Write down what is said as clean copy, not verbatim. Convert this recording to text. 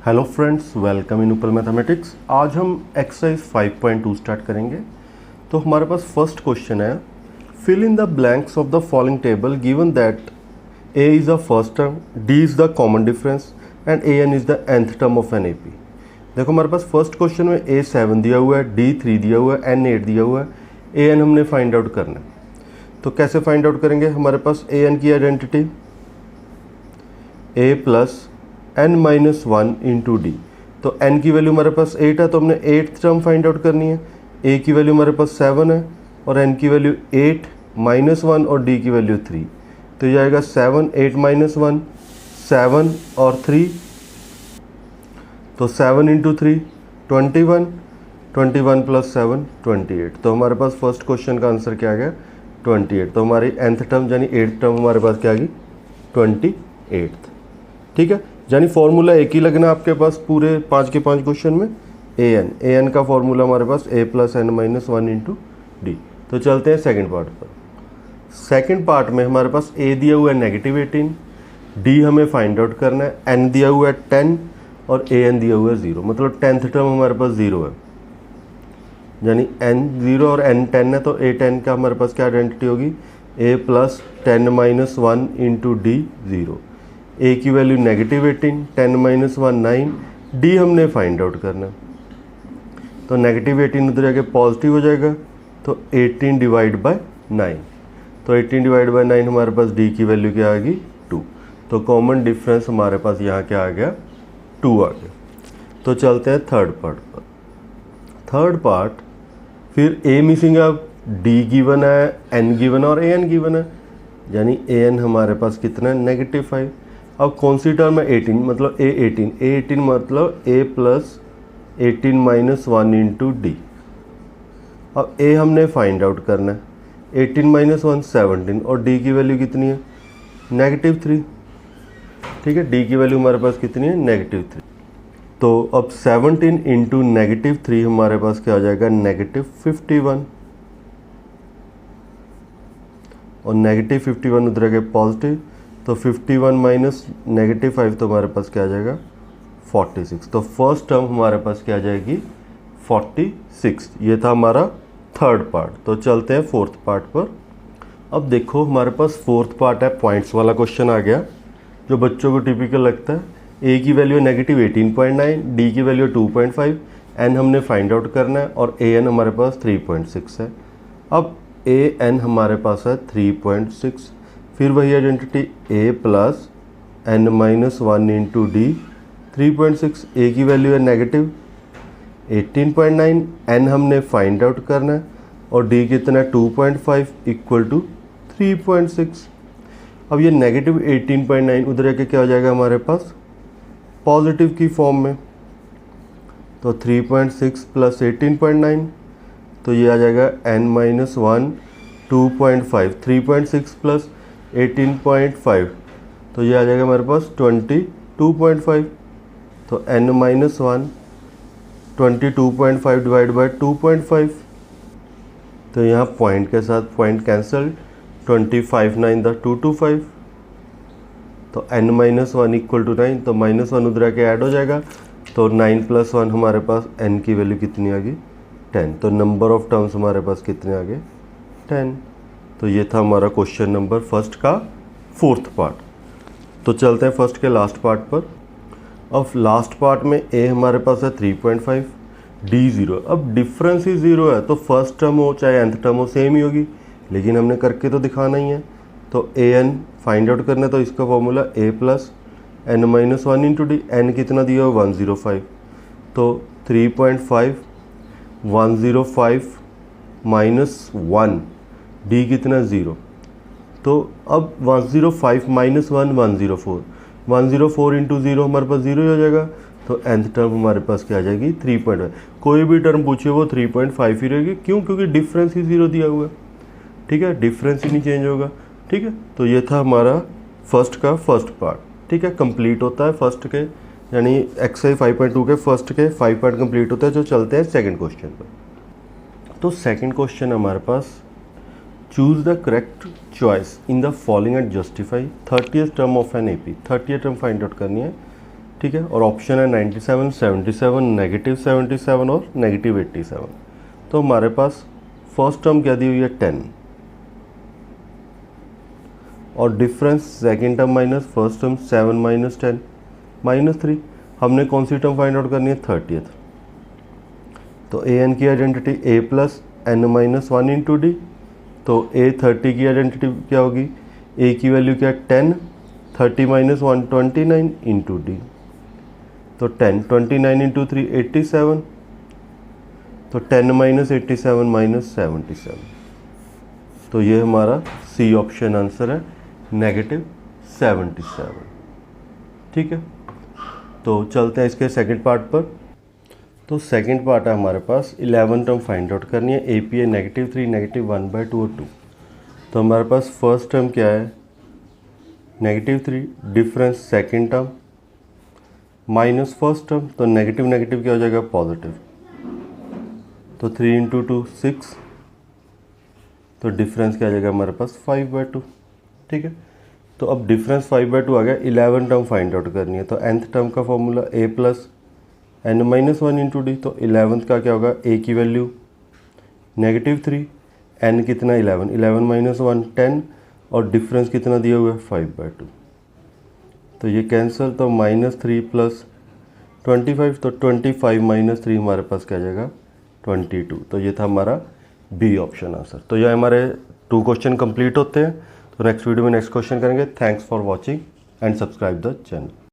Hello friends, welcome in उपल mathematics. आज हम एक्सरसाइज 5.2 स्टार्ट करेंगे। तो हमारे पास फर्स्ट क्वेश्चन है, fill in the blanks of the following table given that A is the first term, D is the common difference and A N is the nth term of N A P. देखो हमारे पास first question में ए 7 दिया हुआ है, D 3 दिया हुआ है, एन 8 दिया हुआ है, ए एन हमने फाइंड आउट करना है। तो कैसे फाइंड आउट करेंगे? हमारे पास ए एन की identity a plus n minus 1 into D. तो n की वैल्यू हमारे पास 8 है, तो हमने 8th टर्म फाइंड आउट करनी है। a की वैल्यू हमारे पास 7 है और n की वैल्यू 8 माइनस 1 और d की वैल्यू 3। तो ये आएगा 7 8 माइनस 1 7 और 3, तो 7 इंटू 3 21, 21 प्लस 7 28। तो हमारे पास फर्स्ट क्वेश्चन का आंसर क्या आ गया? 28। तो हमारी nth टर्म यानी 8th टर्म हमारे पास क्या आ गई? 28। ठीक है, यानी फॉर्मूला एक ही लगना आपके पास पूरे 5 के 5 क्वेश्चन में। ए एन का फॉर्मूला हमारे पास a plus N minus 1 into D. तो चलते हैं सेकंड पार्ट पर। सेकंड पार्ट में हमारे पास a दिया हुआ है -18, d हमें फाइंड आउट करना है, n दिया हुआ है 10 और a n दिया हुआ है 0। मतलब 10th टर्म हमारे पास 0 है, यानी n 0 और n 10 है, तो a 10 का हमारे पास क्या आइडेंटिटी होगी? a plus 10 minus 1 into D 0। a की वैल्यू -18, 10 माइनस 1 9, d हमने फाइंड आउट करना। तो -18 उधर जाके पॉजिटिव हो जाएगा, तो 18 डिवाइड बाय 9। तो 18 डिवाइड बाय 9 हमारे पास d की वैल्यू क्या आ गई? 2। तो कॉमन डिफरेंस हमारे पास यहाँ क्या आ गया? 2 आ गया। तो चलते हैं थर्ड पार्ट पर। थर्ड पार्ट, फिर a मिसिंग है, d गिवन है, n गिवन है और a n गिवन है, यानी a n हमारे पास कितना है? -5। अब कौन सी टर्म है? 18, मतलब a18 मतलब a plus 18 minus 1 into D. अब a हमने फाइंड आउट करना है, 18 माइनस 1 17 और d की वैल्यू कितनी है? -3। ठीक है, d की वैल्यू हमारे पास कितनी है? -3। तो अब 17 इंटू -3 हमारे पास क्या आ जाएगा? -51 और -51 उधर गए पॉजिटिव, तो 51 माइनस -5 तो हमारे पास क्या आ जाएगा? 46। तो फर्स्ट टर्म हमारे पास क्या आ जाएगी? 46। ये था हमारा थर्ड पार्ट। तो चलते हैं फोर्थ पार्ट पर। अब देखो हमारे पास फोर्थ पार्ट है, पॉइंट्स वाला क्वेश्चन आ गया जो बच्चों को टिपिकल लगता है। a की वैल्यू है -18.9, d की वैल्यू 2.5, n हमने फाइंड आउट करना है और a n हमारे पास 3.6 है। अब a n हमारे पास है 3.6, फिर वही identity a plus n minus 1 into D 3.6। a की वैल्यू है -18.9, n हमने फाइंड आउट करना है और d कितना है? 2.5 इक्वल टू 3.6। अब ये -18.9 उधर आके क्या हो जाएगा हमारे पास? पॉजिटिव की फॉर्म में। तो 3.6 प्लस 18.9, तो ये आ जाएगा n माइनस 1 2.5, 3.6 प्लस 18.5, तो ये आ जाएगा हमारे पास 22.5। तो n माइनस 1 22.5 डिवाइड बाय 2.5, तो यहाँ पॉइंट के साथ पॉइंट कैंसल, 25 9 द 225, तो n माइनस 1 इक्वल टू 9, तो -1 उधर आके ऐड हो जाएगा, तो 9 प्लस 1 हमारे पास n की वैल्यू कितनी आ गई? 10। तो नंबर ऑफ टर्म्स हमारे पास कितने आ गए? 10। तो ये था हमारा क्वेश्चन नंबर फर्स्ट का फोर्थ पार्ट। तो चलते हैं फर्स्ट के लास्ट पार्ट पर। अब लास्ट पार्ट में a हमारे पास है 3.5, d 0। अब डिफरेंस ही 0 है, तो फर्स्ट टर्म हो चाहे nth टर्म हो सेम ही होगी, लेकिन हमने करके तो दिखाना ही है। तो a n फाइंड आउट करना है, तो इसका formula a plus n minus 1 into D. n कितना दिया हो? 105, तो 3.5 105 माइनस 1, d कितना? 0। तो अब 105 माइनस 1 104, 104 इंटू 0 हमारे पास 0 ही हो जाएगा। तो nth टर्म हमारे पास क्या आ जाएगी? 3.5। कोई भी टर्म पूछिए वो 3.5 ही रहेगी। क्यों? क्योंकि डिफरेंस ही 0 दिया हुआ है। ठीक है, डिफरेंस ही नहीं चेंज होगा। ठीक है, तो ये था हमारा फर्स्ट का फर्स्ट पार्ट। ठीक है, कंप्लीट होता है फर्स्ट के, यानी एक्सरसाइज 5.2 के फर्स्ट के 5 पार्ट कंप्लीट होता है। जो चलते हैं सेकंड क्वेश्चन पर। तो सेकंड क्वेश्चन हमारे पास, choose the correct choice in the following and justify 30th term of an AP. 30th term find out करनी है। ठीक है। और ऑप्शन है 97, 77, नेगेटिव 77 और नेगेटिव 87। तो हमारे पास फर्स्ट टर्म क्या दी हुई है 10 और difference second term minus first term 7 minus 10 minus 3। हमने कौन सी टर्म फाइंड आउट करनी है 30th। तो ए एन की identity a plus N minus 1 into D. तो ए 30 की आइडेंटिटी क्या होगी, ए की वैल्यू क्या 10, 30 माइनस 1 29 इंटू डी। तो 10 29 इंटू 3 87। तो 10 माइनस 87 माइनस 77। तो ये हमारा सी ऑप्शन आंसर है नेगेटिव 77। ठीक है, तो चलते हैं इसके सेकंड पार्ट पर। तो सेकंड पार्ट है हमारे पास 11 टर्म फाइंड आउट करनी है। ए पी है -3, -1/2 और 2। तो हमारे पास फर्स्ट टर्म क्या है -3, difference second term minus first term. तो नेगेटिव नेगेटिव क्या हो जाएगा पॉजिटिव। तो 3 इंटू 2 6। तो डिफरेंस क्या आ जाएगा हमारे पास 5/2। ठीक है, तो अब डिफरेंस 5/2 आ गया। 11 टर्म फाइंड आउट करनी है। तो nth टर्म का formula a plus n minus 1 into D. तो 11th का क्या होगा, a की वैल्यू -3, n कितना 11, 11 माइनस 1 10 और डिफरेंस कितना दिया हुआ है 5/2। तो ये कैंसिल। तो -3 प्लस 25। तो 25 माइनस 3 हमारे पास क्या आ जाएगा 22। तो ये था हमारा बी ऑप्शन आंसर। तो ये हमारे 2 क्वेश्चन कंप्लीट होते हैं। तो नेक्स्ट वीडियो में नेक्स्ट क्वेश्चन करेंगे। Thanks for watching and subscribe the channel.